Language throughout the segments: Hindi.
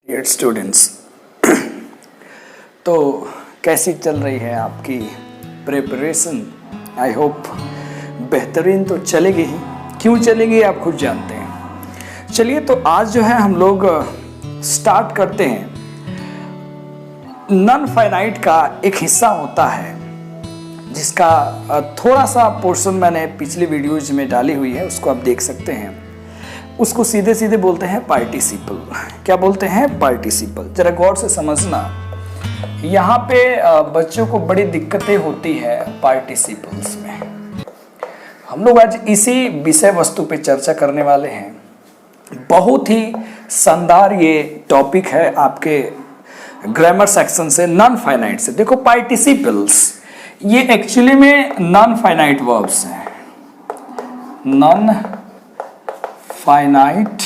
डियर स्टूडेंट्स, तो कैसी चल रही है आपकी प्रिपरेशन? आई होप बेहतरीन तो चलेगी ही। क्यों चलेगी आप खुद जानते हैं। चलिए, तो आज जो है हम लोग स्टार्ट करते हैं। नॉन फाइनाइट का एक हिस्सा होता है जिसका थोड़ा सा पोर्शन मैंने पिछले वीडियोज में डाली हुई है, उसको आप देख सकते हैं। उसको सीधे सीधे बोलते हैं पार्टिसिपल। क्या बोलते हैं? पार्टिसिपल। जरा गौर से समझना, यहाँ पे बच्चों को बड़ी दिक्कतें होती है पार्टिसिपल्स में। हम लोग आज इसी विषय वस्तु पे चर्चा करने वाले हैं। बहुत ही शानदार ये टॉपिक है आपके ग्रामर सेक्शन से, नॉन फाइनाइट से। देखो, पार्टिसिपल्स ये एक्चुअली में नॉन फाइनाइट वर्ब्स हैं। नॉन फाइनाइट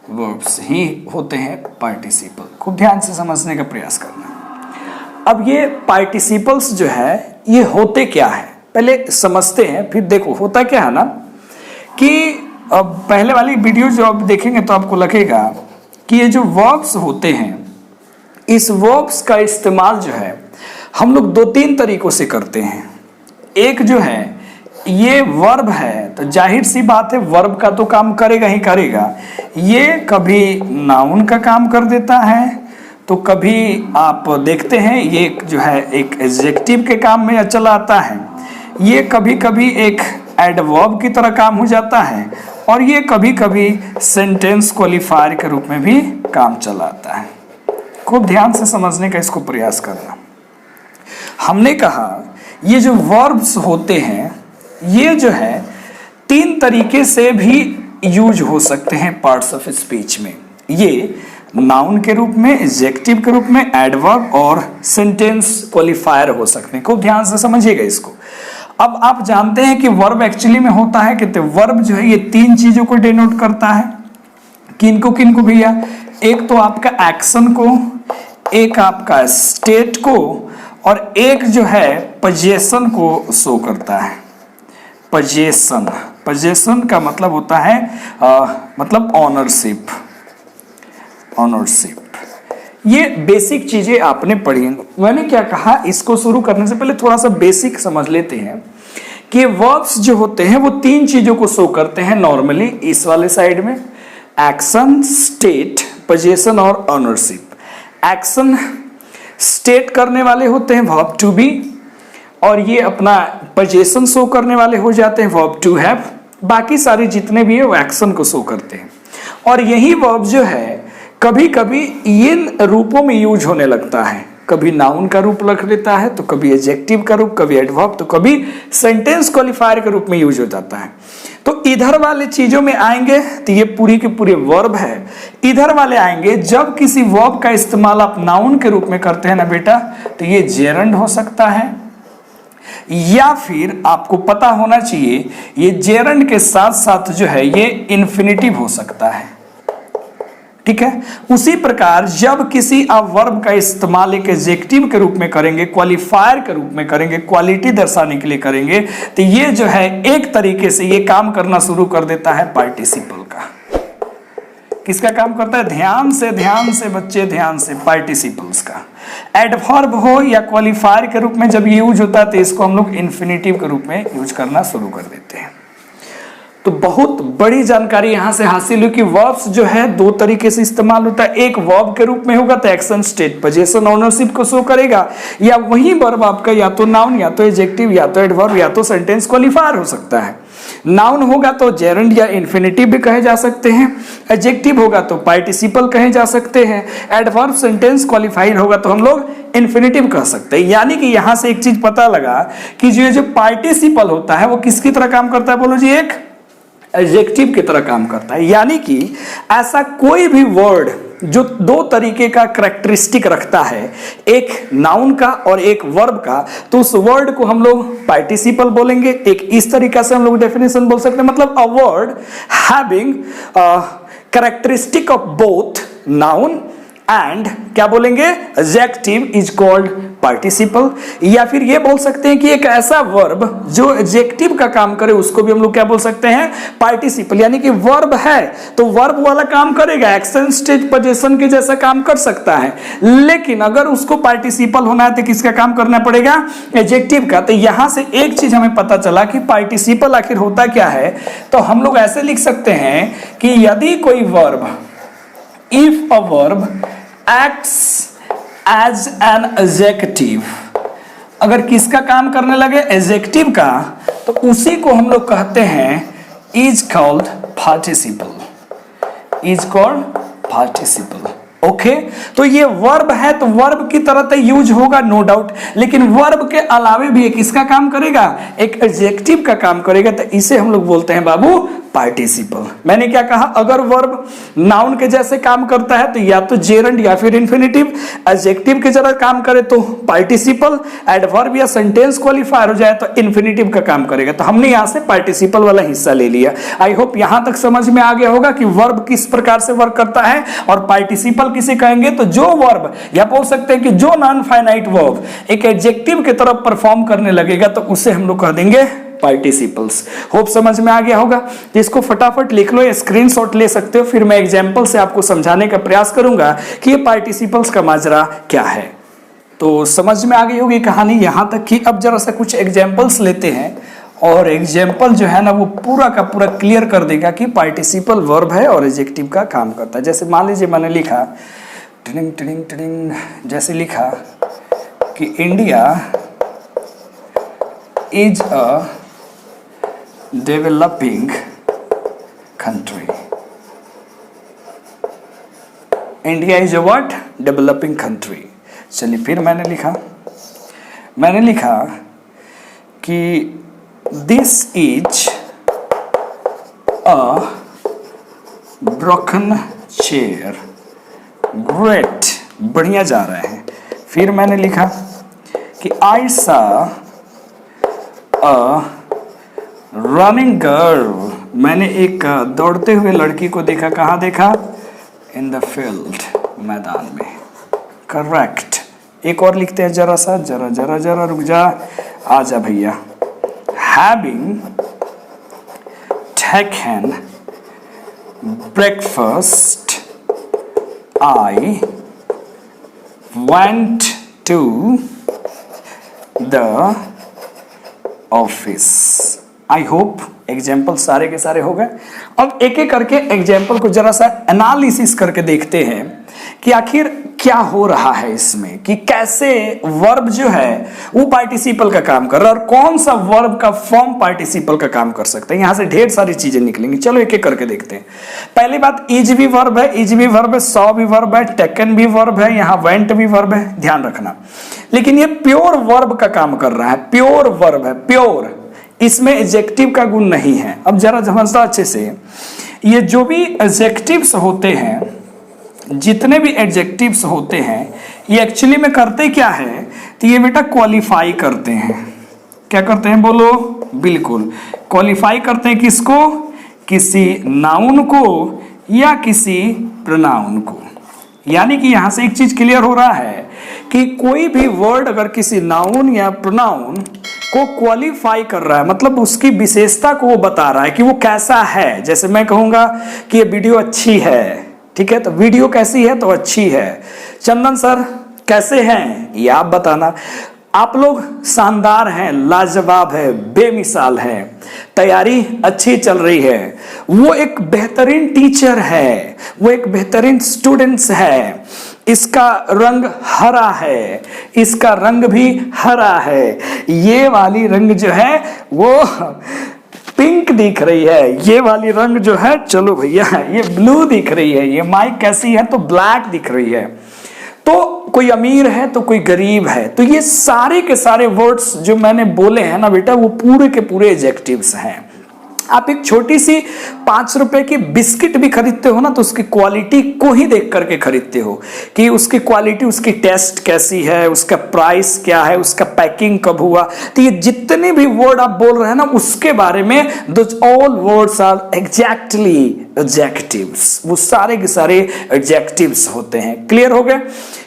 वर्ब्स ही होते हैं पार्टिसिपल। खूब ध्यान से समझने का प्रयास करना। अब ये पार्टिसिपल्स जो है ये होते क्या है पहले समझते हैं, फिर देखो होता क्या है ना कि अब पहले वाली वीडियो जो आप देखेंगे तो आपको लगेगा कि ये जो वर्ब्स होते हैं, इस वर्ब्स का इस्तेमाल जो है हम लोग दो तीन तरीकों से करते हैं। एक जो है ये वर्ब है, तो जाहिर सी बात है वर्ब का तो काम करेगा ही करेगा। ये कभी नाउन का काम कर देता है, तो कभी आप देखते हैं ये जो है एक एडजेक्टिव के काम में चला आता है। ये कभी कभी एक एडवर्ब की तरह काम हो जाता है, और ये कभी कभी सेंटेंस क्वालिफायर के रूप में भी काम चला आता है। खूब ध्यान से समझने का इसको प्रयास करना। हमने कहा ये जो वर्ब्स होते हैं ये जो है तीन तरीके से भी यूज हो सकते हैं पार्ट्स ऑफ स्पीच में। ये नाउन के रूप में, एडजेक्टिव के रूप में, एडवर्ब और सेंटेंस क्वालिफायर हो सकते हैं। खूब ध्यान से समझिएगा इसको। अब आप जानते हैं कि वर्ब एक्चुअली में होता है कि वर्ब जो है ये तीन चीजों को डिनोट करता है। किनको किनको भैया? एक तो आपका एक्शन को, एक आपका स्टेट को, और एक जो है पोजीशन को शो करता है। पोजीशन, पोजीशन का मतलब होता है मतलब ऑनरशिप। ऑनरशिप ये बेसिक चीजें आपने पढ़ी। मैंने क्या कहा, इसको शुरू करने से पहले थोड़ा सा बेसिक समझ लेते हैं कि वर्ब्स जो होते हैं वो तीन चीजों को शो करते हैं नॉर्मली। इस वाले साइड में एक्शन, स्टेट, पोजीशन और ऑनरशिप। एक्शन स्टेट करने वाले होते हैं वर्ब टू बी, और ये अपना पोजीशन शो करने वाले हो जाते हैं वर्ब टू हैव। बाकी सारे जितने भी है वो एक्शन को शो करते हैं। और यही वर्ब जो है कभी कभी इन रूपों में यूज होने लगता है। कभी नाउन का रूप रख लेता है, तो कभी एडजेक्टिव का रूप, कभी एडवर्ब, तो कभी सेंटेंस क्वालिफायर के रूप में यूज हो जाता है। तो इधर वाले चीजों में आएंगे तो ये पूरी के पूरे वर्ब है। इधर वाले आएंगे जब किसी वर्ब का इस्तेमाल आप नाउन के रूप में करते हैं ना बेटा, तो ये जेरंड हो सकता है, या फिर आपको पता होना चाहिए ये जेरंड के साथ साथ जो है ये इन्फिनिटिव हो सकता है। ठीक है। उसी प्रकार जब किसी आप वर्ब का इस्तेमाल एक एडजेक्टिव के रूप में करेंगे, क्वालिफायर के रूप में करेंगे, क्वालिटी दर्शाने के लिए करेंगे, तो ये जो है एक तरीके से ये काम करना शुरू कर देता है पार्टिसिपल का। किसका काम करता है? ध्यान से बच्चे, ध्यान से, पार्टिसिपल्स का। एडवर्ब हो या क्वालिफायर के रूप में जब यूज होता है तो इसको हम लोग इन्फिनिटिव के रूप में यूज करना शुरू कर देते हैं। तो बहुत बड़ी जानकारी यहां से हासिल हुई कि वर्ब्स जो है दो तरीके से इस्तेमाल होता है। एक वर्ब के रूप में होगा तो एक्शन, स्टेट, पोजीशन, ऑनरशिप को शो करेगा, या वही वर्ब आपका या तो नाउन, या तो एडजेक्टिव, या तो एडवर्ब, या तो सेंटेंस क्वालिफायर हो सकता है। नाउन होगा तो जेरंड या इन्फिनिटिव भी कहे जा सकते हैं, एडजेक्टिव होगा तो पार्टिसिपल कहे जा सकते हैं, एडवर्ब, सेंटेंस क्वालिफायर होगा तो हम लोग इन्फिनिटिव कह सकते हैं। यानी कि यहां से एक चीज पता लगा कि जो पार्टिसिपल होता है वो किसकी तरह काम करता है? बोलो जी, एक एडजेक्टिव की तरह काम करता है। यानी कि ऐसा कोई भी वर्ड जो दो तरीके का कैरेक्टरिस्टिक रखता है, एक नाउन का और एक वर्ब का, तो उस वर्ड को हम लोग पार्टिसिपल बोलेंगे। एक इस तरीका से हम लोग डेफिनेशन बोल सकते हैं, मतलब a word having characteristic of both noun and क्या बोलेंगे, एडजेक्टिव इज कॉल्ड पार्टिसिपल। या फिर ये बोल सकते हैं कि एक ऐसा वर्ब जो एडजेक्टिव का काम करे उसको भी हम लोग क्या बोल सकते हैं, पार्टिसिपल। यानी कि वर्ब है तो वर्ब वाला काम करेगा, एक्शन स्टेज पोजीशन के जैसा काम कर सकता है, लेकिन अगर उसको पार्टिसिपल होना है तो किसका काम करना पड़ेगा, एडजेक्टिव का। तो यहां से एक चीज हमें पता चला कि पार्टिसिपल आखिर होता क्या है। तो हम लोग ऐसे लिख सकते हैं कि यदि कोई verb, if a verb acts as an adjective, अगर किसका काम करने लगे, एडजेक्टिव का, तो उसी को हम लोग कहते हैं is called participle, is called participle। Okay तो ये वर्ब है तो वर्ब की तरह तो यूज होगा नो डाउट, लेकिन वर्ब के अलावे भी किसका काम करेगा, एक एडजेक्टिव का काम करेगा, तो इसे हम लोग बोलते हैं बाबू पार्टिसिपल। मैंने क्या कहा, अगर वर्ब नाउन के जैसे काम करता है तो या तो जेरंड या फिर इन्फिनिटिव, एडजेक्टिव के जरा काम करे तो पार्टिसिपल, एडवर्ब या सेंटेंस क्वालिफायर हो जाए तो इन्फिनिटिव का काम करेगा। तो हमने यहां से पार्टिसिपल वाला हिस्सा ले लिया। आई होप यहां तक समझ में आ गया होगा कि वर्ब किस प्रकार से वर्क करता है और पार्टिसिपल किसे कहेंगे। तो जो वर्ब, या बोल सकते हैं कि जो नॉन फाइनाइट वर्ब एक एडजेक्टिव की तरफ परफॉर्म करने लगेगा तो उसे हम लोग कह देंगे पार्टिसिपल्स। होप समझ में आ गया होगा। तो इसको फटाफट लिख लो या स्क्रीनशॉट ले सकते हो, फिर मैं एग्जांपल से आपको समझाने का प्रयास करूंगा कि ये पार्टिसिपल्स का माजरा क्या है। तो समझ में आ गई होगी कहानी यहां तक कि अब जरा सा कुछ एग्जांपल्स लेते हैं और एग्जाम्पल जो है ना वो पूरा का पूरा क्लियर कर देगा कि पार्टिसिपल वर्ब है और एडजेक्टिव का काम करता है। जैसे मान लीजिए मैंने लिखा टिडिंग टिडिंग टिडिंग, जैसे लिखा कि India is a developing country. India is a what, developing country. चलिए फिर मैंने लिखा कि this is a broken chair. Great, बढ़िया जा रहे हैं। फिर मैंने लिखा कि आई सा अ रनिंग गर्ल। मैंने एक दौड़ते हुए लड़की को देखा। कहाँ देखा, इन द फील्ड, मैदान में। करेक्ट। एक और लिखते हैं जरा सा, जरा रुक जा, आ जा भैया। Having taken breakfast, I went to the office। I hope example सारे के सारे हो गए। अब एक एक करके एग्जाम्पल को जरा सा एनालिसिस करके देखते हैं कि आखिर क्या हो रहा है इसमें, कि कैसे वर्ब जो है वो पार्टिसिपल का काम कर रहा है और कौन सा वर्ब का फॉर्म पार्टिसिपल का काम कर सकता है। यहां से ढेर सारी चीजें निकलेंगी। चलो एक एक करके देखते हैं। पहली बात, इज भी वर्ब है, इज भी वर्ब है, सॉ भी वर्ब है, टेकन भी वर्ब है, यहां वेंट भी वर्ब है, ध्यान रखना। लेकिन ये प्योर वर्ब का काम कर रहा है, प्योर वर्ब है, प्योर। इसमें एडजेक्टिव का गुण नहीं है। अब जरा समझना अच्छे से, ये जो भी एडजेक्टिव्स होते हैं, जितने भी एडजेक्टिव्स होते हैं, ये एक्चुअली में करते क्या है, तो ये बेटा क्वालिफाई करते हैं। क्या करते हैं बोलो, बिल्कुल क्वालिफाई करते हैं। किसको, किसी नाउन को या किसी प्रोनाउन को। यानी कि यहां से एक चीज क्लियर हो रहा है कि कोई भी वर्ड अगर किसी नाउन या प्रोनाउन को क्वालिफाई कर रहा है, मतलब उसकी विशेषता को वो बता रहा है कि वो कैसा है। जैसे मैं कहूंगा कि ये वीडियो अच्छी है, ठीक है, तो वीडियो कैसी है, तो अच्छी है। चंदन सर कैसे हैं, ये आप बताना। आप लोग शानदार हैं, लाजवाब है, बेमिसाल है, तैयारी अच्छी चल रही है। वो एक बेहतरीन टीचर है, वो एक बेहतरीन स्टूडेंट्स है। इसका रंग हरा है, इसका रंग भी हरा है। ये वाली रंग जो है वो पिंक दिख रही है, ये वाली रंग जो है, चलो भैया ये ब्लू दिख रही है। ये माइक कैसी है, तो ब्लैक दिख रही है। तो कोई अमीर है तो कोई गरीब है। तो ये सारे के सारे वर्ड्स जो मैंने बोले हैं ना बेटा, वो पूरे के पूरे एडजेक्टिव्स हैं। आप एक छोटी सी 5 रुपए की बिस्किट भी खरीदते हो ना, तो उसकी क्वालिटी को ही देख करके खरीदते हो कि उसकी क्वालिटी, उसकी टेस्ट कैसी है, उसका प्राइस क्या है, उसका पैकिंग कब हुआ। तो ये जितने भी वर्ड आप बोल रहे हैं ना, उसके बारे में those all words are exactly adjectives, वो सारे के सारे एडजेक्टिव्स होते हैं। क्लियर हो गए?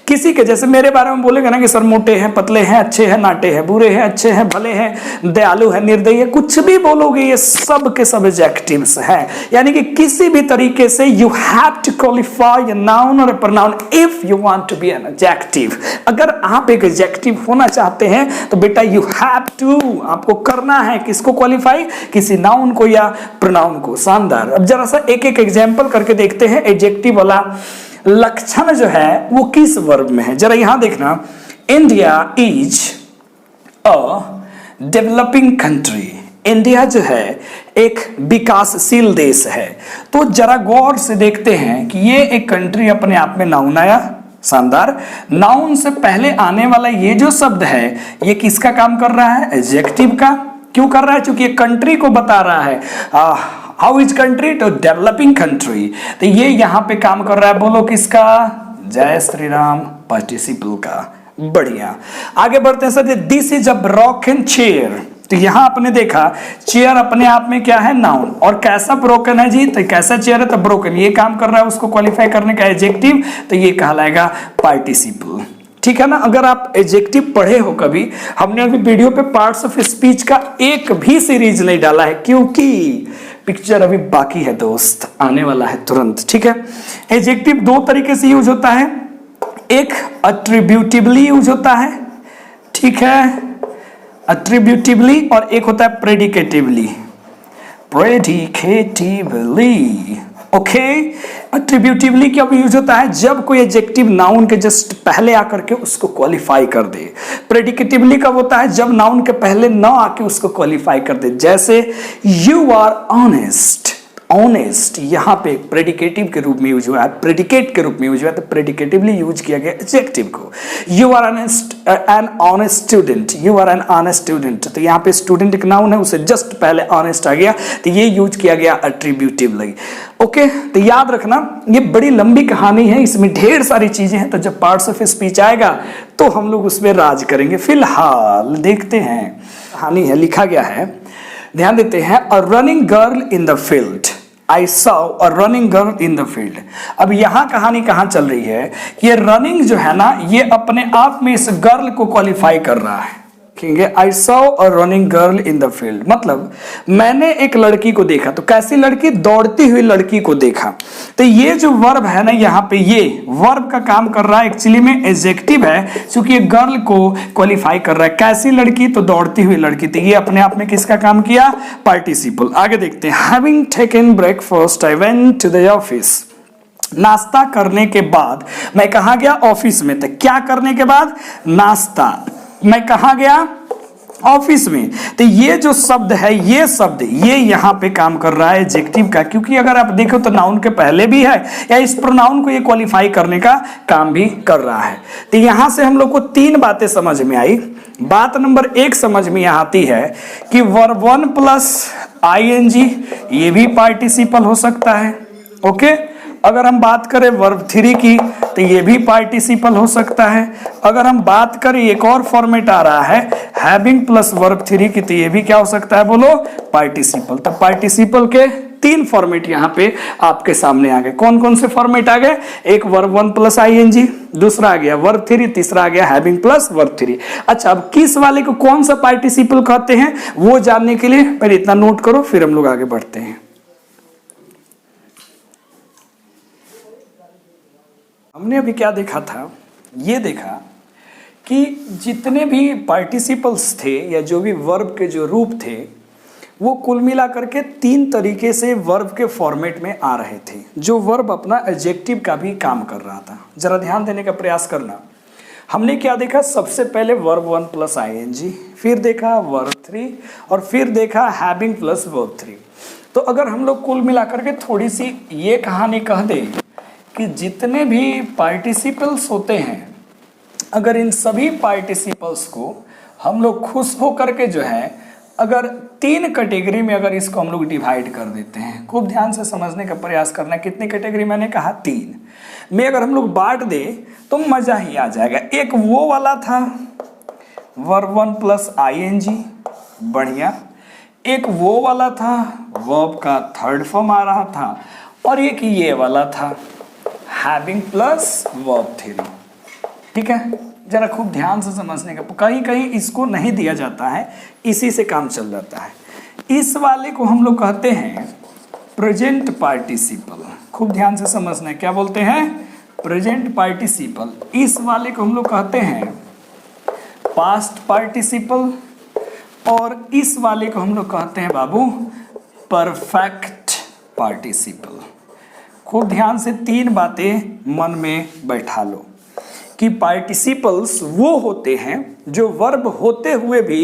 किसी के जैसे मेरे बारे में बोलेगा ना कि सर मोटे हैं, पतले हैं, अच्छे हैं, नाटे हैं, बुरे हैं, अच्छे हैं, भले हैं, दयालु है, निर्दयी है, कुछ भी बोलोगे ये सब के सब एडजेक्टिव्स हैं। यानी कि किसी भी तरीके से you have to qualify a noun और a pronoun if you want to be an adjective. अगर आप एक एडजेक्टिव होना चाहते हैं तो बेटा यू हैव टू, आपको करना है किसको क्वालिफाई, किसी नाउन को या प्रोनाउन को। शानदार। अब जरा सा एक एक एग्जांपल करके देखते हैं। एडजेक्टिव वाला लक्षण जो है वो किस वर्ब में है, जरा यहां देखना। India is a developing country. India जो है एक विकासशील देश है। तो जरा गौर से देखते हैं कि ये एक कंट्री अपने आप में नाउन आया। शानदार। नाउन से पहले आने वाला ये जो शब्द है ये किसका काम कर रहा है? एडजेक्टिव का। क्यों कर रहा है? क्योंकि ये कंट्री को बता रहा है। How is country? तो डेवलपिंग कंट्री। तो ये यहां पे काम कर रहा है, बोलो किसका? जय श्री राम, पार्टिसिपल का। बढ़िया। आगे बढ़ते हैं sir. This is a broken chair. तो यहां आपने देखा चेयर अपने आप में क्या है? नाउन। और कैसा ब्रोकन है जी? तो कैसा चेयर है? तो ब्रोकन। ये काम कर रहा है उसको क्वालिफाई करने का एडजेक्टिव, तो ये कहलाएगा पार्टिसिपल। ठीक है ना? अगर आप एडजेक्टिव पढ़े हो कभी, हमने अभी वीडियो पे पार्ट्स ऑफ स्पीच का एक भी सीरीज नहीं डाला है क्योंकि पिक्चर अभी बाकी है दोस्त, आने वाला है तुरंत। ठीक है? एडजेक्टिव दो तरीके से यूज होता है। एक एट्रीब्यूटिवली यूज होता है, ठीक है, एट्रीब्यूटिवली, और एक होता है प्रेडिकेटिवली। Predicatively, okay. एट्रीब्यूटिवली कब यूज होता है? जब कोई एडजेक्टिव नाउन के जस्ट पहले आकर के उसको क्वालिफाई कर दे। प्रेडिकेटिवली कब होता है? जब नाउन के पहले न आके उसको क्वालिफाई कर दे। जैसे यू आर ऑनेस्ट। ऑनेस्ट यहां पे प्रेडिकेटिव के रूप में यूज हुआ है, प्रेडिकेट के रूप में यूज हुआ है, तो प्रेडिकेटिवली यूज किया गया एडजेक्टिव को। You are an honest student. You are an honest student. तो यहाँ पे स्टूडेंट एक नाउन है, उसे जस्ट पहले ऑनेस्ट आ गया, तो ये यूज किया गया एट्रीब्यूटिवली। ओके, तो याद रखना ये बड़ी लंबी कहानी है, इसमें ढेर सारी चीजें हैं, तो जब पार्ट्स ऑफ स्पीच आएगा तो हम लोग उसमें राज करेंगे। फिलहाल देखते हैं कहानी है, लिखा गया है, ध्यान देते हैं। अ running girl in the field. I saw a running girl in the field। अब यहां कहानी कहां चल रही है? ये रनिंग जो है ना, ये अपने आप में इस गर्ल को क्वालिफाई कर रहा है। I saw a running girl in the field, मतलब मैंने एक लड़की को देखा। तो कैसी लड़की? दौड़ती हुई लड़की को देखा। तो ये जो वर्ब है ना, यहाँ पे ये वर्ब का काम कर रहा है, एक्चुअली में एडजेक्टिव है, क्योंकि ये गर्ल को क्वालिफाई कर रहा है। कैसी लड़की? तो दौड़ती हुई लड़की। तो ये अपने आप में किसका काम किया? पार्टिसिपल। आगे देखते हैं। Having taken breakfast, I went to the office। नाश्ता करने के बाद मैं कहा गया? ऑफिस में। तो क्या करने के बाद? नाश्ता। मैं कहा गया? ऑफिस में। तो ये जो शब्द है, ये शब्द ये यहां पे काम कर रहा है एडजेक्टिव का, क्योंकि अगर आप देखो तो नाउन के पहले भी है, या इस प्रोनाउन को ये क्वालिफाई करने का काम भी कर रहा है। तो यहां से हम लोग को तीन बातें समझ में आई। बात नंबर एक समझ में आती है कि वर्ब 1 प्लस आईएनजी ये भी पार्टिसिपल हो सकता है। ओके, अगर हम बात करें वर्ब 3 की तो ये भी पार्टिसिपल हो सकता है। अगर हम बात करें, एक और फॉर्मेट आ रहा है हैविंग प्लस वर्ब 3 की, तो ये भी क्या हो सकता है? बोलो, पार्टिसिपल। तो पार्टिसिपल के 3 फॉर्मेट यहाँ पे आपके सामने आ गए। कौन कौन से फॉर्मेट आ गए? एक वर्ब 1 प्लस आईएनजी, दूसरा आ गया वर्ब 3, तीसरा आ गया हैविंग प्लस वर्ब 3। अच्छा, अब किस वाले को कौन सा पार्टिसिपल कहते हैं वो जानने के लिए पहले इतना नोट करो, फिर हम लोग आगे बढ़ते हैं। हमने अभी क्या देखा था? ये देखा कि जितने भी पार्टिसिपल्स थे या जो भी वर्ब के जो रूप थे, वो कुल मिलाकर के 3 तरीके से वर्ब के फॉर्मेट में आ रहे थे, जो वर्ब अपना एडजेक्टिव का भी काम कर रहा था। जरा ध्यान देने का प्रयास करना। हमने क्या देखा? सबसे पहले वर्ब 1 प्लस आईएनजी, फिर देखा वर्ब 3, और फिर देखा हैविंग प्लस वर्ब 3। तो अगर हम लोग कुल मिलाकर के थोड़ी सी ये कहानी कह दें कि जितने भी पार्टिसिपल्स होते हैं, अगर इन सभी पार्टिसिपल्स को हम लोग खुश होकर के जो है अगर 3 कैटेगरी में अगर इसको हम लोग डिवाइड कर देते हैं, खूब ध्यान से समझने का प्रयास करना। कितनी कैटेगरी मैंने कहा? 3 में अगर हम लोग बांट दे तो मजा ही आ जाएगा। एक वो वाला था वर्ब 1 प्लस आईएनजी, बढ़िया। एक वो वाला था वर्ब का थर्ड फॉर्म आ रहा था, और एक ये वाला था हैविंग प्लस वर्ब 3। ठीक है, जरा खूब ध्यान से समझने का। कहीं कहीं इसको नहीं दिया जाता है, इसी से काम चल जाता है। इस वाले को हम लोग कहते हैं प्रेजेंट पार्टिसिपल। खूब ध्यान से समझना, क्या बोलते हैं? Present participle. इस वाले को हम लोग कहते हैं पास्ट पार्टिसिपल, और इस वाले को हम लोग कहते हैं बाबू परफेक्ट पार्टिसिपल। खूब ध्यान से 3 बातें मन में बैठा लो कि पार्टिसिपल्स वो होते हैं जो वर्ब होते हुए भी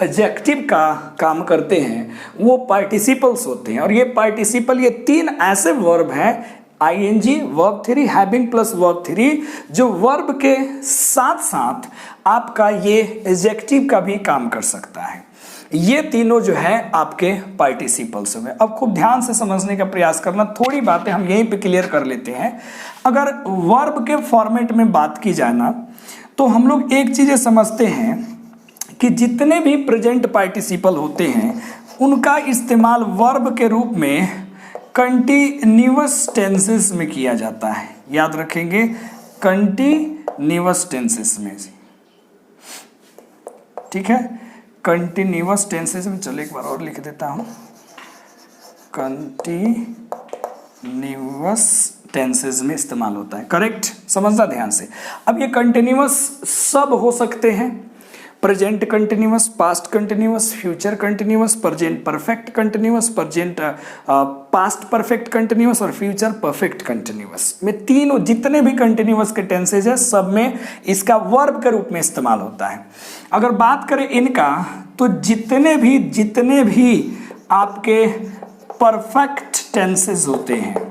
एडजेक्टिव का काम करते हैं, वो पार्टिसिपल्स होते हैं। और ये पार्टिसिपल, ये 3 ऐसे वर्ब हैं, ING, verb 3, having plus verb 3, जो वर्ब के साथ साथ आपका ये एडजेक्टिव का भी काम कर सकता है। ये तीनों जो है आपके पार्टिसिपल्स हुए। अब खूब ध्यान से समझने का प्रयास करना, थोड़ी बातें हम यहीं पे क्लियर कर लेते हैं। अगर वर्ब के फॉर्मेट में बात की जाए ना, तो हम लोग एक चीज़ समझते हैं कि जितने भी प्रेजेंट पार्टिसिपल होते हैं उनका इस्तेमाल वर्ब के रूप में कंटिन्यूअस टेंसेस में किया जाता है। याद रखेंगे, कंटिन्यूअस टेंसेस में। ठीक है, कंटिन्यूअस टेंसेस में। चलो एक बार और लिख देता हूं, कंटिन्यूअस टेंसेस में इस्तेमाल होता है। करेक्ट, समझना ध्यान से। अब ये कंटिन्यूअस सब हो सकते हैं, present continuous, past continuous, future continuous, present perfect continuous, present past perfect continuous और फ्यूचर परफेक्ट कंटिन्यूअस में तीनों जितने भी कंटिन्यूअस के टेंसेज है सब में इसका वर्ब के रूप में इस्तेमाल होता है। अगर बात करें इनका, तो जितने भी आपके परफेक्ट टेंसेज होते हैं,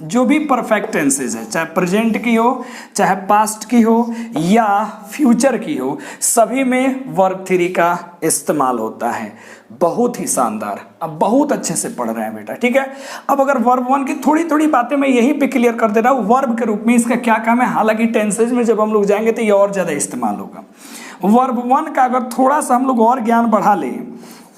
जो भी परफेक्ट टेंसेज है, चाहे प्रेजेंट की हो, चाहे पास्ट की हो या फ्यूचर की हो, सभी में वर्ब 3 का इस्तेमाल होता है। बहुत ही शानदार, अब बहुत अच्छे से पढ़ रहे हैं बेटा। ठीक है, अब अगर वर्ब 1 की थोड़ी बातें मैं यहीं पे क्लियर कर दे रहा हूँ, वर्ब के रूप में इसका क्या काम है। हालांकि टेंसेज में जब हम लोग जाएंगे तो ये और ज़्यादा इस्तेमाल होगा। वर्ब 1 का अगर थोड़ा सा हम लोग और ज्ञान बढ़ा लें,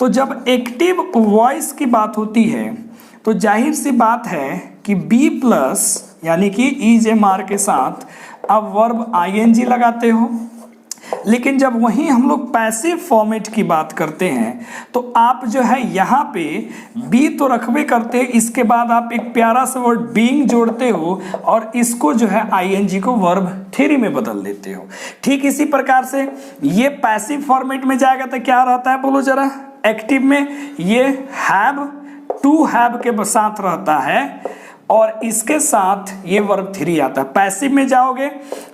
तो जब एक्टिव वॉइस की बात होती है तो जाहिर सी बात है कि बी प्लस यानी कि EJMR के साथ आप वर्ब ING लगाते हो। लेकिन जब वहीं हम लोग पैसिव फॉर्मेट की बात करते हैं तो आप जो है यहाँ पे बी तो रखबे करते हैं, इसके बाद आप एक प्यारा सा वर्ड बीइंग जोड़ते हो और इसको जो है ING को वर्ब 3 में बदल देते हो। ठीक इसी प्रकार से ये पैसिव फॉर्मेट में जाएगा तो क्या रहता है बोलो जरा। एक्टिव में ये हैव, टू हैव के साथ रहता है और इसके साथ ये वर्ब 3 आता है। पैसिव में जाओगे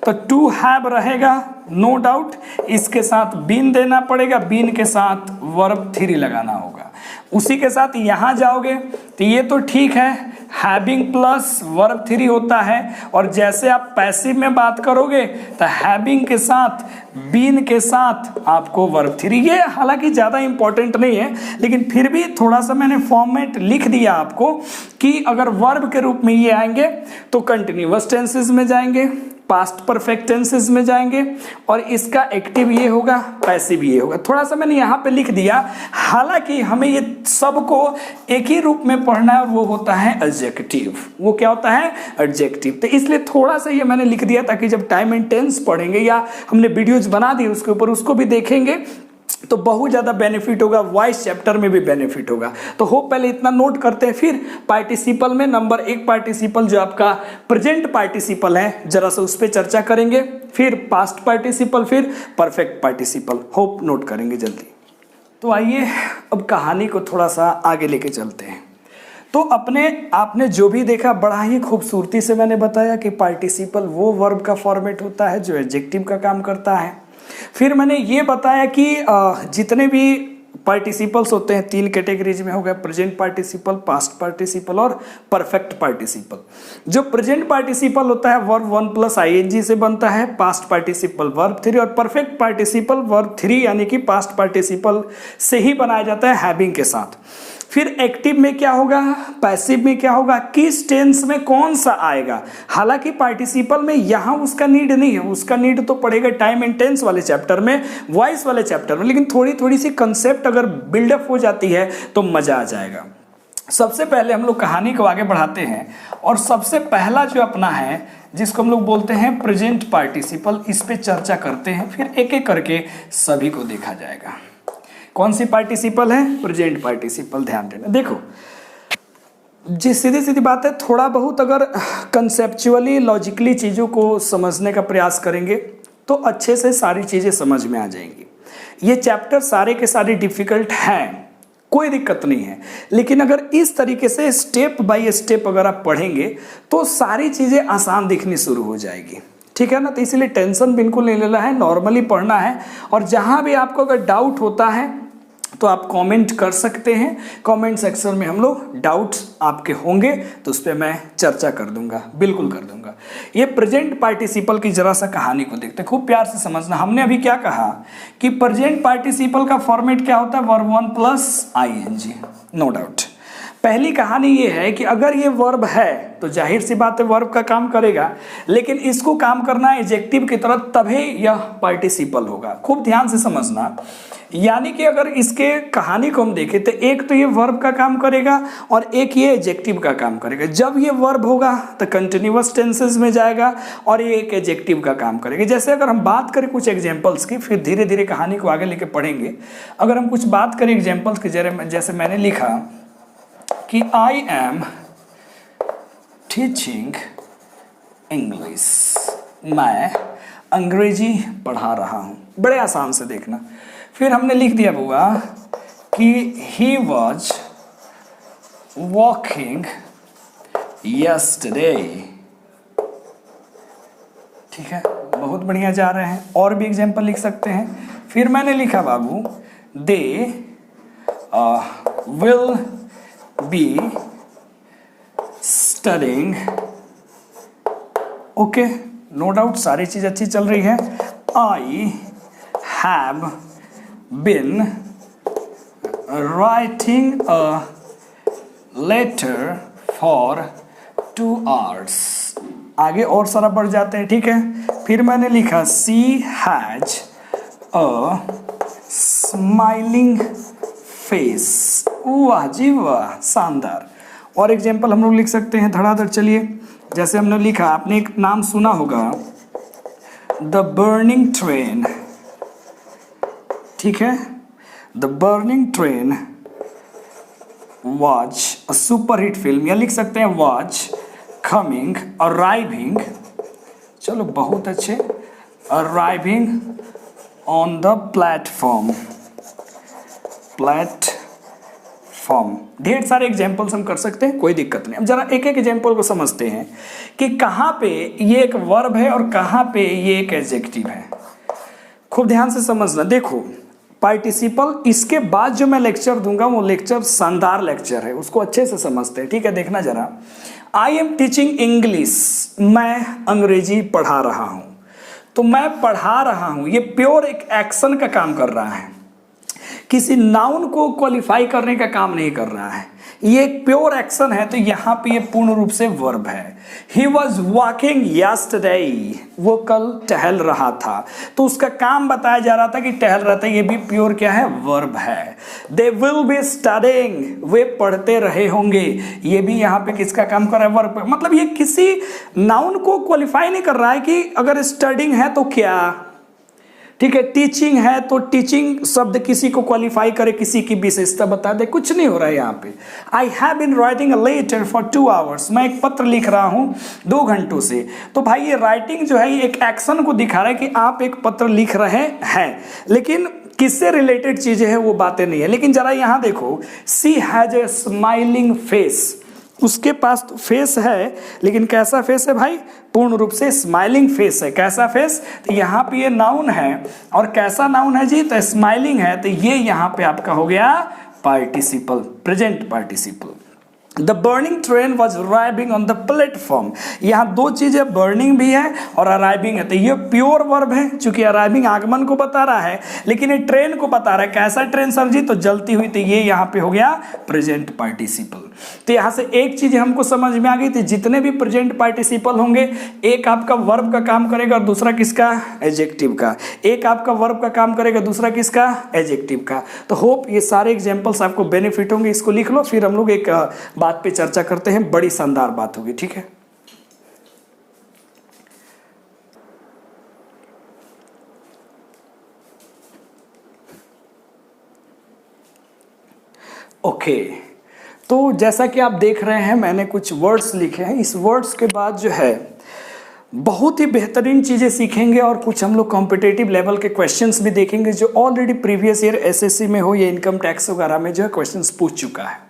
तो टू हैव रहेगा, नो डाउट, इसके साथ बीन देना पड़ेगा, बीन के साथ वर्ब 3 लगाना होगा। उसी के साथ यहाँ जाओगे तो ये तो ठीक है, हैविंग प्लस वर्ब 3 होता है, और जैसे आप पैसिव में बात करोगे तो हैविंग के साथ बीन के साथ आपको वर्ब 3। ये हालांकि ज़्यादा इंपॉर्टेंट नहीं है, लेकिन फिर भी थोड़ा सा मैंने फॉर्मेट लिख दिया आपको कि अगर वर्ब के रूप में ये आएंगे तो कंटिन्यूअस टेंसेस में जाएंगे, पास्ट परफेक्ट टेंसेस में जाएंगे, और इसका एक्टिव ये होगा, पैसिव ये होगा। थोड़ा सा मैंने यहाँ पे लिख दिया। हालांकि हमें ये सबको एक ही रूप में पढ़ना है और वो होता है एडजेक्टिव। वो क्या होता है? एडजेक्टिव। तो इसलिए थोड़ा सा ये मैंने लिख दिया ताकि जब टाइम एंड टेंस पढ़ेंगे या हमने वीडियोज बना दी उसके ऊपर, उसको भी देखेंगे तो बहुत ज़्यादा बेनिफिट होगा, वॉइस चैप्टर में भी बेनिफिट होगा। तो हो पहले इतना नोट करते हैं। फिर पार्टिसिपल में नंबर 1 पार्टिसिपल जो आपका प्रेजेंट पार्टिसिपल है, जरा सा उस पर चर्चा करेंगे। फिर पास्ट पार्टिसिपल, फिर परफेक्ट पार्टिसिपल। होप नोट करेंगे जल्दी। तो आइए अब कहानी को थोड़ा सा आगे लेके चलते हैं। तो आपने जो भी देखा बड़ा ही खूबसूरती से मैंने बताया कि पार्टिसिपल वो वर्ब का फॉर्मेट होता है जो एडजेक्टिव का काम करता है। फिर मैंने ये बताया कि जितने भी पार्टिसिपल्स होते हैं 3 कैटेगरीज में, हो गया प्रेजेंट पार्टिसिपल, पास्ट पार्टिसिपल और परफेक्ट पार्टिसिपल। जो प्रेजेंट पार्टिसिपल होता है वर्ब 1 प्लस आईएनजी से बनता है, पास्ट पार्टिसिपल वर्ब 3 और परफेक्ट पार्टिसिपल वर्ब 3 यानी कि पास्ट पार्टिसिपल से ही बनाया जाता है हैविंग के साथ। फिर एक्टिव में क्या होगा, पैसिव में क्या होगा, किस टेंस में कौन सा आएगा। हालांकि पार्टिसिपल में यहां उसका नीड नहीं है, उसका नीड तो पड़ेगा टाइम एंड टेंस वाले चैप्टर में, वॉइस वाले चैप्टर में, लेकिन थोड़ी थोड़ी सी कंसेप्ट अगर बिल्डअप हो जाती है तो मजा आ जाएगा। सबसे पहले हम लोग कहानी को आगे बढ़ाते हैं और सबसे पहला जो अपना है जिसको हम लोग बोलते हैं प्रेजेंट पार्टिसिपल, इस पे चर्चा करते हैं, फिर एक एक करके सभी को देखा जाएगा। कौन सी पार्टिसिपल है, प्रेजेंट पार्टिसिपल। ध्यान देना, देखो जी सीधी सीधी बात है, थोड़ा बहुत अगर कंसेप्चुअली लॉजिकली चीज़ों को समझने का प्रयास करेंगे तो अच्छे से सारी चीज़ें समझ में आ जाएंगी। ये चैप्टर सारे के सारे डिफिकल्ट हैं, कोई दिक्कत नहीं है, लेकिन अगर इस तरीके से स्टेप बाय स्टेप अगर आप पढ़ेंगे तो सारी चीज़ें आसान दिखनी शुरू हो जाएगी, ठीक है ना। तो इसलिए टेंशन बिल्कुल नहीं लेना है, नॉर्मली पढ़ना है। और जहाँ भी आपको अगर डाउट होता है तो आप कमेंट कर सकते हैं, कमेंट सेक्शन में हम लोग डाउट्स आपके होंगे तो उस पर मैं चर्चा कर दूंगा, बिल्कुल कर दूंगा। ये प्रेजेंट पार्टिसिपल की जरा सा कहानी को देखते हैं, खूब प्यार से समझना। हमने अभी क्या कहा कि प्रेजेंट पार्टिसिपल का फॉर्मेट क्या होता है, verb 1 plus ING, no doubt. पहली कहानी ये है कि अगर ये वर्ब है तो जाहिर सी बात है वर्ब का काम करेगा, लेकिन इसको काम करना है एडजेक्टिव की तरह, तभी यह पार्टिसिपल होगा। खूब ध्यान से समझना, यानी कि अगर इसके कहानी को हम देखें तो एक तो ये वर्ब का काम करेगा और एक ये एडजेक्टिव का काम करेगा। जब ये वर्ब होगा तो कंटिन्यूअस टेंसेस में जाएगा और ये एक एडजेक्टिव का काम करेगा। जैसे अगर हम बात करें कुछ एग्जांपल्स की, फिर धीरे धीरे कहानी को आगे लेके पढ़ेंगे। अगर हम कुछ बात करें एग्जांपल्स की, जैसे मैंने लिखा कि आई एम टीचिंग इंग्लिश, मैं अंग्रेजी पढ़ा रहा हूँ। बड़े आसान से देखना। फिर हमने लिख दिया बुआ कि ही वॉज वॉकिंग यस्टरडे, ठीक है, बहुत बढ़िया जा रहे हैं। और भी एग्जाम्पल लिख सकते हैं। फिर मैंने लिखा बाबू they will be studying, okay, no doubt सारी चीज अच्छी चल रही है। I have been writing a letter for 2 hours, आगे और सारा बढ़ जाते हैं, ठीक है। फिर मैंने लिखा she has a smiling face, वाह जी वाह, शानदार। और एग्जाम्पल हम लोग लिख सकते हैं धड़ाधड़, चलिए। जैसे हमने लिखा, आपने एक नाम सुना होगा द बर्निंग ट्रेन, ठीक है। The burning train was a super hit film, या लिख सकते हैं वॉज कमिंग अराइविंग, चलो बहुत अच्छे, अराइविंग ऑन द प्लेटफॉर्म, ढेर सारे एग्जाम्पल्स हम कर सकते हैं, कोई दिक्कत नहीं। अब जरा एक एक एग्जाम्पल को समझते हैं कि कहाँ पे ये एक वर्ब है और कहाँ पे ये एक एडजेक्टिव है। खूब ध्यान से समझना। देखो पार्टिसिपल, इसके बाद जो मैं लेक्चर दूंगा वो लेक्चर शानदार लेक्चर है, उसको अच्छे से समझते हैं, ठीक है। देखना जरा, आई एम टीचिंग इंग्लिश, मैं अंग्रेजी पढ़ा रहा हूं। तो मैं पढ़ा रहा हूं, ये प्योर एक एक्शन का काम कर रहा है, किसी नाउन को क्वालिफाई करने का काम नहीं कर रहा है, ये एक प्योर एक्शन है। तो यहाँ पे ये पूर्ण रूप से वर्ब है। He was walking yesterday, वो कल टहल रहा था, तो उसका काम बताया जा रहा था कि टहल रहा था, ये भी प्योर क्या है, वर्ब है। They will be studying, वे पढ़ते रहे होंगे, ये भी यहाँ पे किसका काम कर रहा है, वर्ब। मतलब ये किसी नाउन को क्वालिफाई नहीं कर रहा है कि अगर स्टडिंग है तो क्या, ठीक है, टीचिंग है तो टीचिंग शब्द किसी को क्वालिफाई करे, किसी की विशेषता बता दे, कुछ नहीं हो रहा है यहाँ पे। I have been writing a letter for 2 hours, मैं एक पत्र लिख रहा हूँ 2 घंटों से। तो भाई ये राइटिंग जो है ये एक एक्शन को दिखा रहा है कि आप एक पत्र लिख रहे हैं, लेकिन किससे रिलेटेड चीजें हैं वो बातें नहीं है। लेकिन जरा यहाँ देखो, सी हैज ए स्माइलिंग फेस, उसके पास तो फेस है, लेकिन कैसा फेस है भाई? पूर्ण रूप से स्माइलिंग फेस है। कैसा फेस? तो यहाँ पे ये नाउन है, और कैसा नाउन है जी? तो स्माइलिंग है, तो ये यहाँ पे आपका हो गया participle, present participle. The burning train was arriving on the platform. यहाँ दो चीजें, बर्निंग भी है और अराइविंग है, तो ये प्योर वर्ब है, चूंकि अराइविंग आगमन को बता रहा है, लेकिन ये ट्रेन को बता रहा है। कैसा ट्रेन सर जी? तो जलती हुई, तो ये यहाँ पे हो गया प्रेजेंट पार्टिसिपल। तो यहाँ से एक चीज हमको समझ में आ गई थी, जितने भी प्रेजेंट पार्टिसिपल होंगे, एक आपका वर्ब का काम करेगा और दूसरा किसका? एडजेक्टिव का। एक आपका वर्ब का काम करेगा, दूसरा किसका? एडजेक्टिव का। तो होप ये सारे एग्जांपल्स आपको बेनिफिट होंगे। इसको लिख लो, फिर हम लोग एक बात पे चर्चा करते हैं, बड़ी शानदार बात होगी, ठीक है? ओके, तो जैसा कि आप देख रहे हैं, मैंने कुछ वर्ड्स लिखे हैं। इस वर्ड्स के बाद जो है बहुत ही बेहतरीन चीज़ें सीखेंगे, और कुछ हम लोग कॉम्पिटेटिव लेवल के क्वेश्चंस भी देखेंगे जो ऑलरेडी प्रीवियस ईयर एसएससी में हो या इनकम टैक्स वगैरह में जो है क्वेश्चंस पूछ चुका है।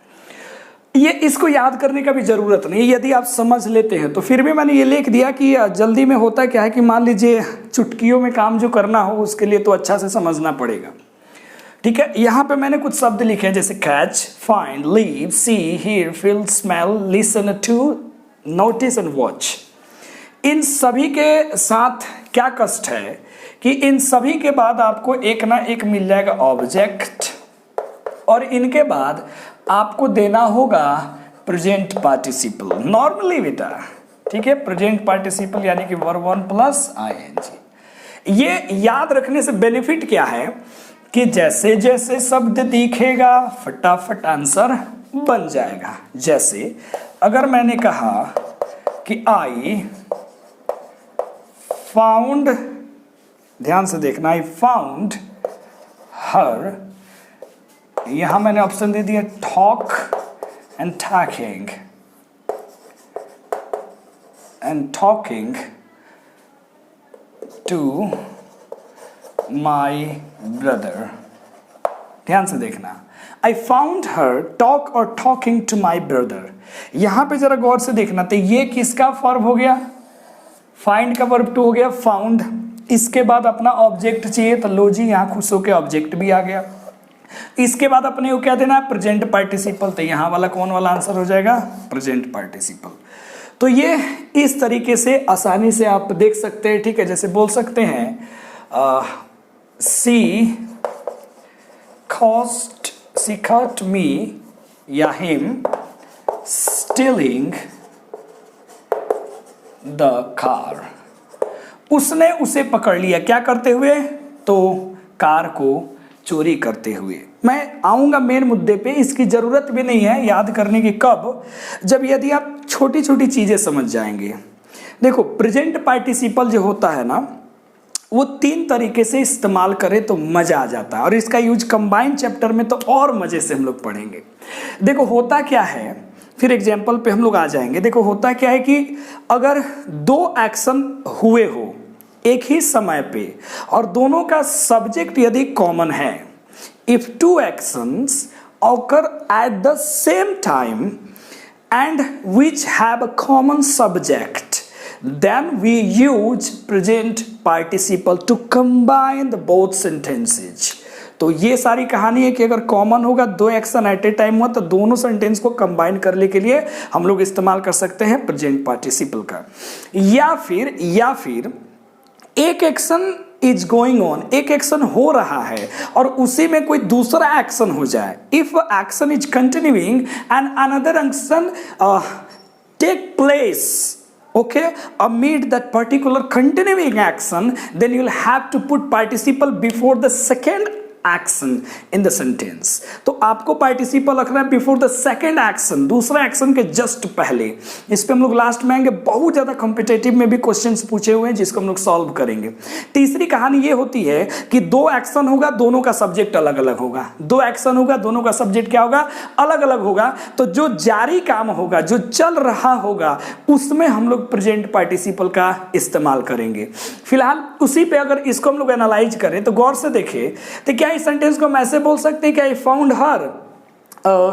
ये इसको याद करने का भी ज़रूरत नहीं है, यदि आप समझ लेते हैं तो। फिर भी मैंने ये लिख दिया कि जल्दी में होता क्या है कि मान लीजिए चुटकियों में काम जो करना हो, उसके लिए तो अच्छा से समझना पड़ेगा, ठीक है? यहाँ पे मैंने कुछ शब्द लिखे हैं, जैसे catch, find, leave, see, hear, feel, smell, listen to, notice and watch. इन सभी के साथ क्या कष्ट है कि इन सभी के बाद आपको एक ना एक मिल जाएगा ऑब्जेक्ट, और इनके बाद आपको देना होगा प्रेजेंट पार्टिसिपल नॉर्मली बेटा, ठीक है? प्रेजेंट पार्टिसिपल यानी कि वर्ब 1 प्लस आईएनजी। ये याद रखने से बेनिफिट क्या है कि जैसे जैसे शब्द दिखेगा फटाफट आंसर बन जाएगा। जैसे अगर मैंने कहा कि आई फाउंड, ध्यान से देखना, आई फाउंड हर, यहां मैंने ऑप्शन दे दिया talk and talking to my brother. ध्यान से देखना, आई फाउंड हर टॉक और टॉकिंग टू माई ब्रदर। यहां पे जरा गौर से देखना, तो ये किसका वर्ब हो गया? फाइंड का वर्ब 2 हो गया, फाउंड। इसके बाद अपना ऑब्जेक्ट चाहिए, तो लो जी यहाँ खुश होकर ऑब्जेक्ट भी आ गया। इसके बाद अपने को क्या देना है? Present participle. तो यहाँ वाला कौन वाला आंसर हो जाएगा? Present participle. तो ये इस तरीके से आसानी से आप देख सकते हैं, ठीक है? जैसे बोल सकते हैं सी caught me या him stealing the car। उसने उसे पकड़ लिया, क्या करते हुए? तो कार को चोरी करते हुए। मैं आऊंगा मेन मुद्दे पे, इसकी जरूरत भी नहीं है याद करने की। कब? जब यदि आप छोटी छोटी चीजें समझ जाएंगे। देखो, प्रेजेंट पार्टिसिपल जो होता है ना, वो 3 तरीके से इस्तेमाल करें तो मजा आ जाता है, और इसका यूज कंबाइन चैप्टर में तो और मजे से हम लोग पढ़ेंगे। देखो होता क्या है, फिर एग्जाम्पल पे हम लोग आ जाएंगे। देखो होता क्या है कि अगर 2 एक्शन हुए हो एक ही समय पे, और दोनों का सब्जेक्ट यदि कॉमन है, if 2 actions occur at the same time and which have a common subject, then we use present participle to combine the both sentences। तो ये सारी कहानी है कि अगर कॉमन होगा, 2 एक्शन एट ए टाइम हुआ, तो दोनों सेंटेंस को कंबाइन करने के लिए हम लोग इस्तेमाल कर सकते हैं प्रेजेंट पार्टिसिपल का। या फिर एक एक्शन इज गोइंग ऑन, एक एक्शन हो रहा है और उसी में कोई दूसरा एक्शन हो जाए। If action is continuing and another action take place, okay, amid that particular continuing action, then you will have to put participle before the second action in the sentence। तो आपको पार्टिसिपल रखना है बिफोर द सेकेंड एक्शन, दूसरा एक्शन के जस्ट पहले। इस पे हम लोग लास्ट में आएंगे, बहुत ज्यादा कॉम्पिटेटिव में भी क्वेश्चंस पूछे हुए हैं जिसको हम लोग सॉल्व करेंगे। तीसरी कहानी ये होती है कि 2 एक्शन होगा, दोनों का सब्जेक्ट अलग अलग होगा। 2 एक्शन होगा, दोनों का सब्जेक्ट क्या होगा? अलग अलग होगा। तो जो जारी काम होगा, जो चल रहा होगा, उसमें हम लोग प्रेजेंट पार्टिसिपल का इस्तेमाल करेंगे। फिलहाल उसी पे अगर इसको हम लोग एनालाइज करें तो गौर से देखें, तो क्या इस सेंटेंस को हम ऐसे बोल सकते हैं कि I found her,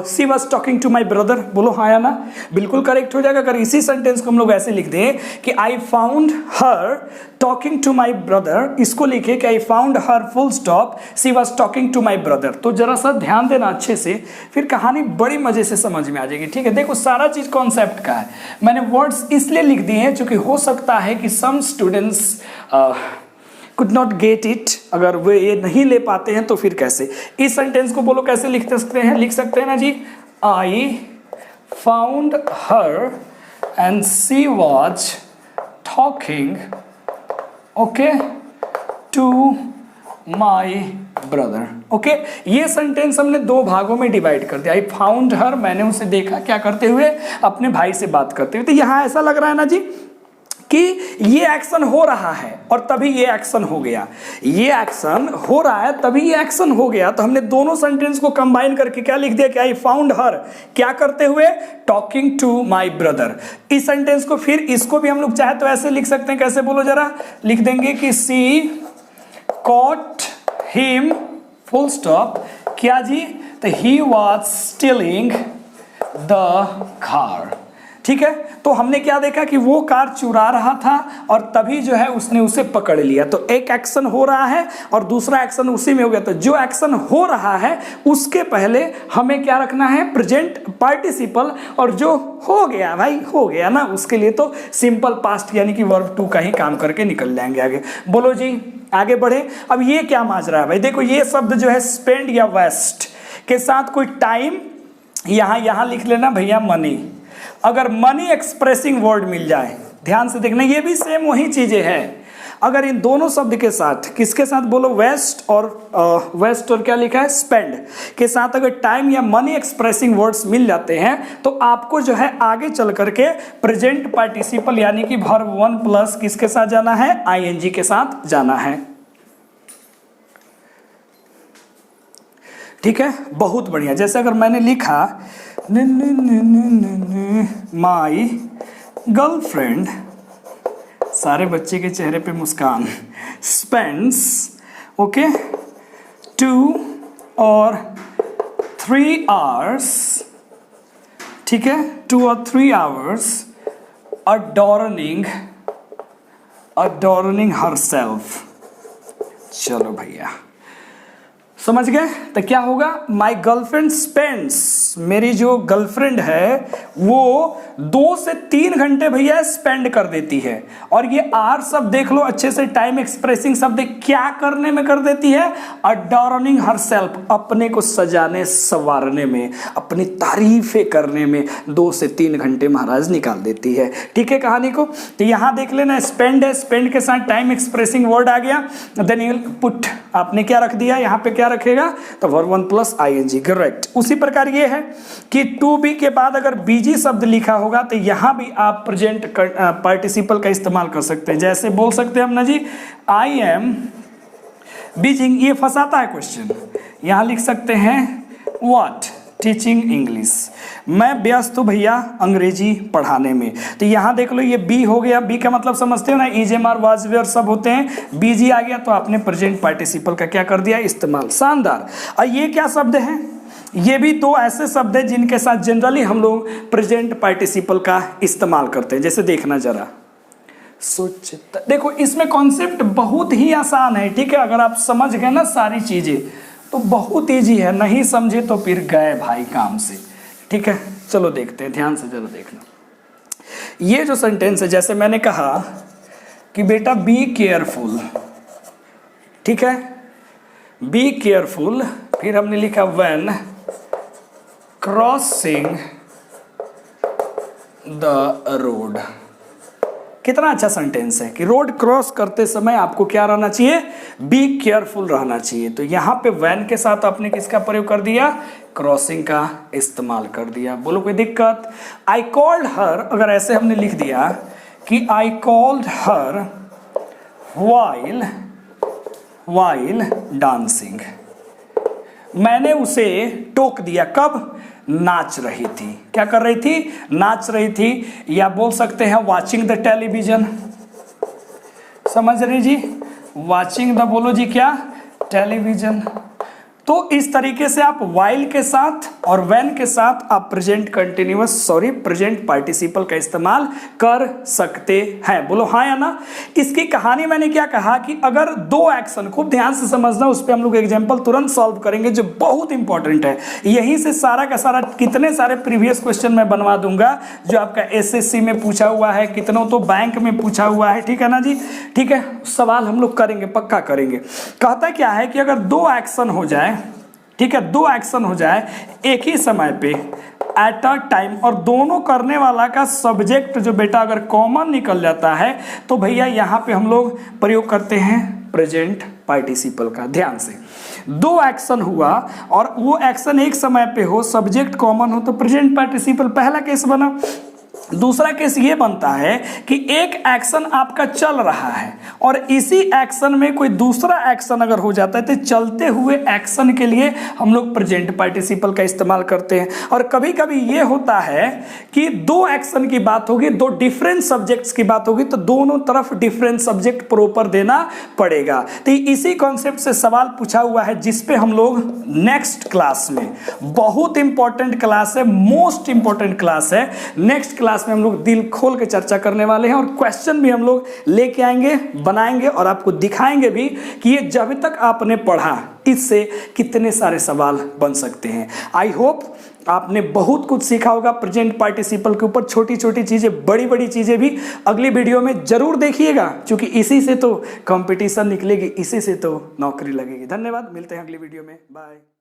she was talking to my brother, बोलो हाँ या ना, बिल्कुल करेक्ट हो जाएगा। अगर इसी सेंटेंस को हम लोग ऐसे लिख दें कि I found her talking to my brother, इसको लिखे कि I found her full stop she was talking to my brother, तो जरा सा ध्यान देना अच्छे से, फिर कहानी बड़ी मजे से समझ में आ जाएगी। ठीक है, देखो सारा चीज कॉन्सेप्ट का है, मैंने वर्ड्स इसलिए लिख दिए हैं क्योंकि हो सकता है कि some students could not get it, अगर वे ये नहीं ले पाते हैं तो फिर कैसे। इस सेंटेंस को बोलो कैसे लिख सकते हैं ना जी, I found her and she was talking okay to my brother. Okay, ये सेंटेंस हमने दो भागों में डिवाइड कर दिया। आई फाउंड हर, मैंने उसे देखा क्या करते हुए, अपने भाई से बात करते हुए। तो यहां ऐसा लग रहा है ना जी कि ये एक्शन हो रहा है और तभी ये एक्शन हो गया, ये एक्शन हो रहा है तभी ये एक्शन हो गया। तो हमने दोनों सेंटेंस को कंबाइन करके क्या लिख दिया कि आई फाउंड हर क्या करते हुए, टॉकिंग टू माय ब्रदर। इस सेंटेंस को फिर इसको भी हम लोग चाहे तो ऐसे लिख सकते हैं, कैसे बोलो जरा, लिख देंगे कि सी कॉट हिम फुल स्टॉप क्या जी, तो he was stealing the car. ठीक है, तो हमने क्या देखा कि वो कार चुरा रहा था और तभी जो है उसने उसे पकड़ लिया। तो एक एक्शन हो रहा है और दूसरा एक्शन उसी में हो गया। तो जो एक्शन हो रहा है उसके पहले हमें क्या रखना है, प्रेजेंट पार्टिसिपल, और जो हो गया भाई हो गया ना, उसके लिए तो सिंपल पास्ट यानी कि वर्ब टू का ही काम करके निकल जाएंगे आगे। बोलो जी आगे बढ़े। अब ये क्या माजरा है भाई, देखो ये शब्द जो है स्पेंड या वेस्ट के साथ कोई टाइम, यहां लिख लेना भैया मनी। अगर मनी एक्सप्रेसिंग वर्ड मिल जाए, ध्यान से देखना, ये भी सेम वही चीजें हैं। अगर इन दोनों शब्द के साथ, किसके साथ बोलो, वेस्ट और क्या लिखा है, स्पेंड के साथ अगर टाइम या मनी एक्सप्रेसिंग वर्ड्स मिल जाते हैं तो आपको जो है आगे चल करके प्रेजेंट पार्टिसिपल यानी कि वर्ब वन प्लस किसके साथ जाना है, आईएनजी के साथ जाना है। ठीक है, बहुत बढ़िया। जैसे अगर मैंने लिखा माई गर्लफ्रेंड, सारे बच्चे के चेहरे पे मुस्कान, स्पेंड्स ओके 2 और 3 आवर्स, ठीक है 2 और 3 आवर्स adorning herself। चलो भैया समझ गए। तो क्या होगा, माई गर्लफ्रेंड स्पेंड्स, मेरी जो गर्लफ्रेंड है वो 2 से 3 घंटे भैया स्पेंड कर देती है। और ये आर सब देख लो अच्छे से, टाइम एक्सप्रेसिंग शब्द क्या करने में कर देती है, अडॉर्निंग हरसेल्फ, अपने को सजाने संवारने में, अपनी तारीफें करने में 2 से 3 घंटे महाराज निकाल देती है। ठीक है कहानी को। तो यहां देख लेना स्पेंड है, स्पेंड के साथ टाइम एक्सप्रेसिंग वर्ड आ गया, देन यू पुट, आपने क्या रख दिया यहाँ पे, क्या रखेगा, तो verb one plus ING, correct. उसी प्रकार ये है कि टू बी के बाद अगर बीजी शब्द लिखा होगा तो यहां भी आप प्रेजेंट पार्टिसिपल का इस्तेमाल कर सकते हैं। जैसे बोल सकते हैं हम ना जी, आई एम बीजिंग, ये फंसाता है क्वेश्चन, यहां लिख सकते हैं व्हाट, टीचिंग इंग्लिश, मैं व्यस्त हूँ भैया अंग्रेजी पढ़ाने में। तो यहाँ देख लो ये बी हो गया, बी का मतलब समझते हो ना, इजेमार वाजवेयर सब होते हैं, बीजी आ गया तो आपने प्रेजेंट पार्टिसिपल का क्या कर दिया, इस्तेमाल। शानदार। और ये क्या शब्द है, ये भी 2 ऐसे शब्द हैं जिनके साथ जनरली हम लोग प्रेजेंट पार्टिसिपल का इस्तेमाल करते हैं। जैसे देखना जरा, सोचता, देखो इसमें कॉन्सेप्ट बहुत ही आसान है। ठीक है, अगर आप समझ गए ना सारी चीजें तो बहुत ईजी है, नहीं समझे तो फिर गए भाई काम से। ठीक है, चलो देखते हैं, ध्यान से जरा देखना। ये जो सेंटेंस है, जैसे मैंने कहा कि बेटा बी केयरफुल, ठीक है, बी केयरफुल, फिर हमने लिखा व्हेन क्रॉसिंग द रोड। कितना अच्छा सेंटेंस है कि रोड क्रॉस करते समय आपको क्या रहना चाहिए, बी केयरफुल रहना चाहिए। तो यहाँ पे वैन के साथ आपने किसका प्रयोग कर दिया, क्रॉसिंग का इस्तेमाल कर दिया। बोलो कोई दिक्कत। आई कॉल्ड हर, अगर ऐसे हमने लिख दिया कि I called her while dancing, मैंने उसे टोक दिया, कब, नाच रही थी। क्या कर रही थी, नाच रही थी। या बोल सकते हैं वॉचिंग द टेलीविजन, समझ रही जी, वॉचिंग द, बोलो जी क्या, टेलीविजन। तो इस तरीके से आप while के साथ और when के साथ आप प्रेजेंट पार्टिसिपल का इस्तेमाल कर सकते हैं। बोलो हाँ या ना। इसकी कहानी मैंने क्या कहा कि अगर दो एक्शन, खूब ध्यान से समझना, उस पर हम लोग एग्जाम्पल तुरंत सॉल्व करेंगे जो बहुत इंपॉर्टेंट है। यहीं से सारा का सारा कितने सारे प्रीवियस क्वेश्चन मैं बनवा दूंगा जो आपका एसएससी में पूछा हुआ है, कितनों तो बैंक में पूछा हुआ है। ठीक है ना जी, ठीक है, सवाल हम लोग करेंगे, पक्का करेंगे। कहता क्या है कि अगर दो एक्शन हो जाए, ठीक है, दो एक्शन हो जाए एक ही समय पे एट अ टाइम, और दोनों करने वाला का सब्जेक्ट जो बेटा अगर कॉमन निकल जाता है तो भैया यहाँ पे हम लोग प्रयोग करते हैं प्रेजेंट पार्टिसिपल का। ध्यान से, दो एक्शन हुआ और वो एक्शन एक समय पे हो, सब्जेक्ट कॉमन हो, तो प्रेजेंट पार्टिसिपल पहला केस बना। दूसरा केस ये बनता है कि एक एक्शन आपका चल रहा है और इसी एक्शन में कोई दूसरा एक्शन अगर हो जाता है तो चलते हुए एक्शन के लिए हम लोग प्रेजेंट पार्टिसिपल का इस्तेमाल करते हैं। और कभी कभी ये होता है कि दो एक्शन की बात होगी, दो डिफरेंट सब्जेक्ट्स की बात होगी, तो दोनों तरफ डिफरेंट सब्जेक्ट प्रॉपर देना पड़ेगा। तो इसी कॉन्सेप्ट से सवाल पूछा हुआ है जिसपे हम लोग नेक्स्ट क्लास में, बहुत इंपॉर्टेंट क्लास है, मोस्ट इंपॉर्टेंट क्लास है, नेक्स्ट क्लास में हम लोग दिल खोल के चर्चा करने वाले हैं और क्वेश्चन भी हम लोग लेके आएंगे, बनाएंगे और आपको दिखाएंगे भी कि ये जब तक आपने पढ़ा इससे कितने सारे सवाल बन सकते हैं। आई होप आपने बहुत कुछ सीखा होगा प्रेजेंट पार्टिसिपल के ऊपर, छोटी छोटी चीजें, बड़ी बड़ी चीजें भी अगली वीडियो में जरूर देखिएगा, क्योंकि इसी से तो कंपटीशन निकलेगी, इसी से तो नौकरी लगेगी। धन्यवाद, मिलते हैं अगली वीडियो में, बाय।